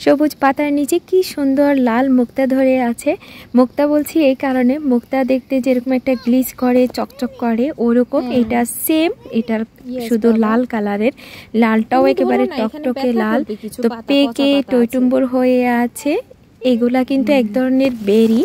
সবুজ পাতার নিচে কি সুন্দর লাল মুক্তা ধরে আছে। মুক্তা বলছি এই কারণে, মুক্তা দেখতে যেরকম একটা গ্লিজ করে, চকচক করে, ওরকম এটা সেম। এটার শুধু লাল কালারের, লালটাও একেবারে টকটকে লাল। তো পেকে টইটুম্বুর হয়ে আছে। এগুলা কিন্তু এক ধরনের বেরি।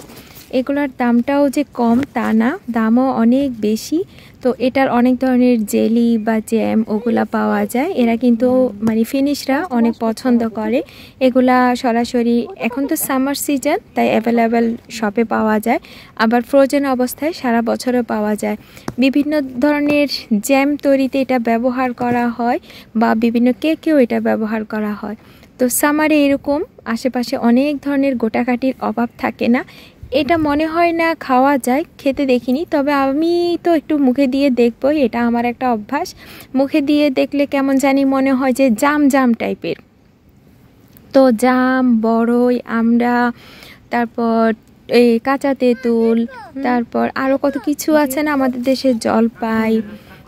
এগুলার দামটাও যে কম তা না, দামও অনেক বেশি। তো এটার অনেক ধরনের জেলি বা জ্যাম ওগুলা পাওয়া যায়। এরা কিন্তু মানে ফিনিশরা অনেক পছন্দ করে এগুলা। সরাসরি এখন তো সামার সিজন, তাই অ্যাভেলেবেল শপে পাওয়া যায়। আবার ফ্রোজেন অবস্থায় সারা বছরও পাওয়া যায়। বিভিন্ন ধরনের জ্যাম তৈরিতে এটা ব্যবহার করা হয়, বা বিভিন্ন কেকেও এটা ব্যবহার করা হয়। তো সামারে এরকম আশেপাশে অনেক ধরনের গোটাকাটির অভাব থাকে না। এটা মনে হয় না খাওয়া যায়, খেতে দেখিনি, তবে আমি তো একটু মুখে দিয়ে দেখবো, এটা আমার একটা অভ্যাস। মুখে দিয়ে দেখলে কেমন জানি মনে হয় যে জাম জাম টাইপের। তো জাম, বড়ই, আমড়া, তারপর এই কাঁচা তেঁতুল, তারপর আরও কত কিছু আছে না আমাদের দেশে, জলপাই।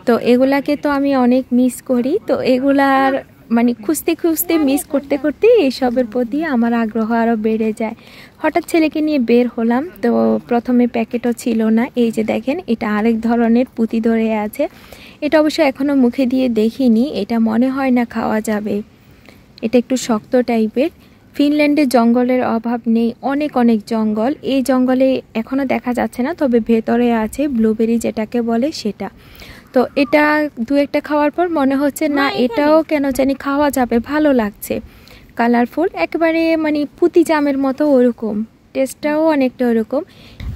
তো এগুলাকে তো আমি অনেক মিস করি। তো এগুলার মানে খুঁজতে খুঁজতে মিস করতে করতে এইসবের প্রতি আমার আগ্রহ আরও বেড়ে যায়। হঠাৎ ছেলেকে নিয়ে বের হলাম, তো প্রথমে প্যাকেটও ছিল না। এই যে দেখেন, এটা আরেক ধরনের পুঁতি ধরে আছে। এটা অবশ্য এখনও মুখে দিয়ে দেখিনি, এটা মনে হয় না খাওয়া যাবে। এটা একটু শক্ত টাইপের। ফিনল্যান্ডে জঙ্গলের অভাব নেই, অনেক অনেক জঙ্গল। এই জঙ্গলে এখনও দেখা যাচ্ছে না, তবে ভেতরে আছে ব্লুবেরি যেটাকে বলে সেটা। তো এটা দু একটা খাওয়ার পর মনে হচ্ছে না, এটাও কেন জানি খাওয়া যাবে, ভালো লাগছে। কালারফুল, একেবারে মানে পুঁতি জামের মতো ওরকম, টেস্টটাও অনেকটা ওরকম।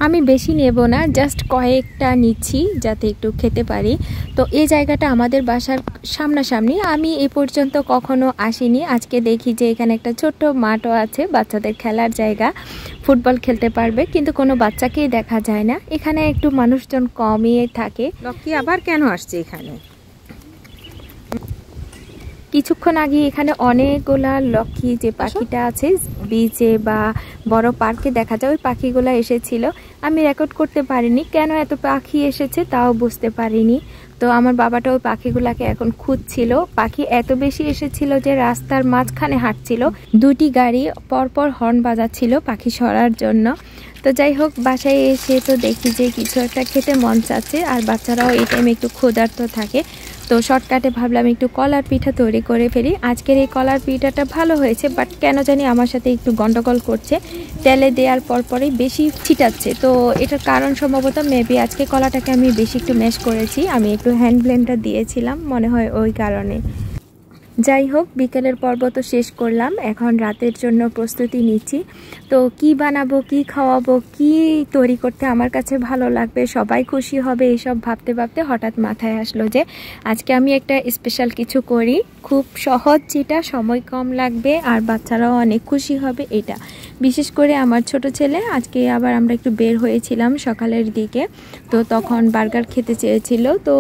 আমি বেশি নেব না, জাস্ট কয়েকটা নিচ্ছি যাতে একটু খেতে পারি। তো এই জায়গাটা আমাদের বাসার সামনাসামনি, আমি এ পর্যন্ত কখনো আসিনি। আজকে দেখি যে এখানে একটা ছোট্ট মাঠও আছে, বাচ্চাদের খেলার জায়গা, ফুটবল খেলতে পারবে, কিন্তু কোনো বাচ্চাকেই দেখা যায় না। এখানে একটু মানুষজন কমই থাকে। লক্ষ্মী আবার কেন আসছে এখানে? কিছুক্ষণ আগে এখানে অনেকগুলা লক্ষ্মী যে পাখিটা আছে বিচে বা বড় পার্কে দেখা যায়, ওই পাখিগুলা এসেছিল। আমি রেকর্ড করতে পারিনি, কেন এত পাখি এসেছে তাও বুঝতে পারিনি। তো আমার বাবাটা ওই পাখিগুলাকে এখন খুঁজছিল। পাখি এত বেশি এসেছিল যে রাস্তার মাঝখানে হাঁটছিল, দুটি গাড়ি পরপর হর্ন বাজাচ্ছিল পাখি সরার জন্য। তো যাই হোক, বাসায় এসে তো দেখি যে কিছু একটা খেতে মন চাচ্ছে, আর বাচ্চারাও এই টাইমে একটু ক্ষুধার্ত থাকে। তো শর্টকাটে ভাবলাম একটু কলার পিঠা তৈরি করে ফেলি। আজকের এই কলার পিঠাটা ভালো হয়েছে, বাট কেন জানি আমার সাথে একটু গন্ডগোল করছে, তেলে দেওয়ার পরই বেশি ছিটাচ্ছে। তো এটার কারণ সম্ভবত মেবি আজকে কলাটাকে আমি বেশি একটু ম্যাশ করেছি, আমি একটু হ্যান্ড ব্লেন্ডার দিয়েছিলাম মনে হয়, ওই কারণে। যাই হোক, বিকেলের পর্ব তো শেষ করলাম, এখন রাতের জন্য প্রস্তুতি নিচ্ছি। তো কি বানাবো, কি খাওয়াবো, কি তৈরি করতে আমার কাছে ভালো লাগবে, সবাই খুশি হবে, এইসব ভাবতে ভাবতে হঠাৎ মাথায় আসলো যে আজকে আমি একটা স্পেশাল কিছু করি, খুব সহজ, যেটা সময় কম লাগবে আর বাচ্চারাও অনেক খুশি হবে। এটা বিশেষ করে আমার ছোট ছেলে, আজকে আবার আমরা একটু বের হয়েছিলাম সকালের দিকে, তো তখন বার্গার খেতে চেয়েছিল। তো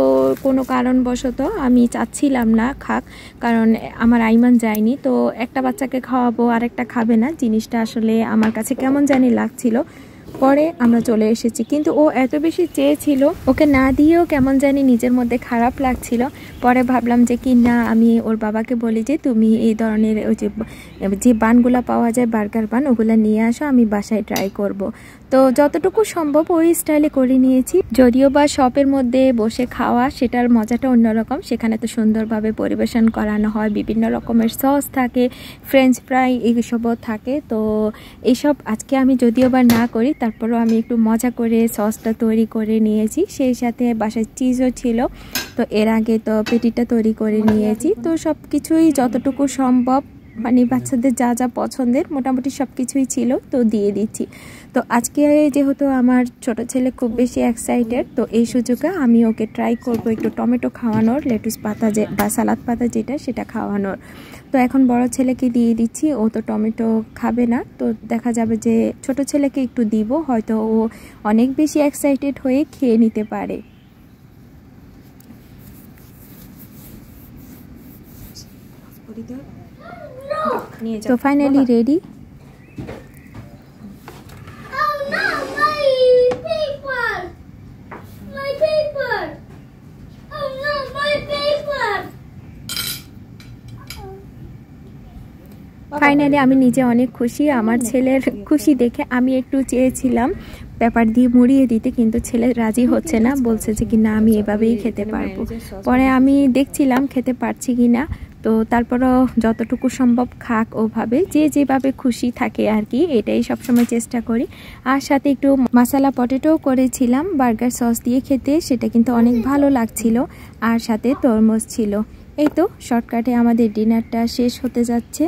কোনো কারণবশত আমি চাচ্ছিলাম না খাক, কারণ আমার আইমান যায়নি। তো একটা বাচ্চাকে খাওয়াবো আর একটা খাবে না, জিনিসটা আসলে আমার কাছে কেমন জানি লাগছিল। পরে আমরা চলে এসেছি, কিন্তু ও এত বেশি চেয়েছিল, ওকে না দিয়েও কেমন জানি নিজের মধ্যে খারাপ লাগছিল। পরে ভাবলাম যে কি না, আমি ওর বাবাকে বলি যে তুমি এই ধরনের ওই যে বানগুলা পাওয়া যায়, বার্গার বান, ওগুলা নিয়ে আসো, আমি বাসায় ট্রাই করব। তো যতটুকু সম্ভব ওই স্টাইলে করে নিয়েছি। যদিও বা শপের মধ্যে বসে খাওয়া, সেটার মজাটা অন্যরকম। সেখানে তো সুন্দরভাবে পরিবেশন করানো হয়, বিভিন্ন রকমের সস থাকে, ফ্রেঞ্চ ফ্রাই এইসবও থাকে। তো এইসব আজকে আমি যদিও বা না করি, তারপরেও আমি একটু মজা করে সসটা তৈরি করে নিয়েছি। সেই সাথে বাসায় চিজও ছিল, তো এর আগে তো পেটিটা তৈরি করে নিয়েছি। তো সব কিছুই যতটুকু সম্ভব, মানে বাচ্চাদের যা যা পছন্দের মোটামুটি সব কিছুই ছিল, তো দিয়ে দিচ্ছি। তো আজকে যেহেতু আমার ছোট ছেলে খুব বেশি এক্সাইটেড, তো এই সুযোগে আমি ওকে ট্রাই করব একটু টমেটো খাওয়ানোর, লেটুস পাতা যে বা সালাদ পাতা যেটা, সেটা খাওয়ানোর। তো এখন বড় ছেলেকে দিয়ে দিচ্ছি, ও তো টমেটো খাবে না। তো দেখা যাবে যে ছোট ছেলেকে একটু দিব, হয়তো ও অনেক বেশি এক্সাইটেড হয়ে খেয়ে নিতে পারে। তো ফাইনালি রেডি। ফাইনালি আমি নিজে অনেক খুশি। আমার ছেলের খুশি দেখে আমি একটু চেয়েছিলাম পেপার দিয়ে মুড়িয়ে দিতে, কিন্তু ছেলে রাজি হচ্ছে না, বলছে যে কি না আমি এভাবেই খেতে পারবো। পরে আমি দেখছিলাম খেতে পারছি কিনা, তো তারপরও যতটুকু সম্ভব খাক ওভাবে, যে যেভাবে খুশি থাকে আর কি, এটাই সবসময় চেষ্টা করি। আর সাথে একটু মশলা পটেটো করেছিলাম বার্গার সস দিয়ে খেতে, সেটা কিন্তু অনেক ভালো লাগছিল। আর সাথে তরমুজ ছিল। এই তো শর্টকাটে আমাদের ডিনারটা শেষ হতে যাচ্ছে।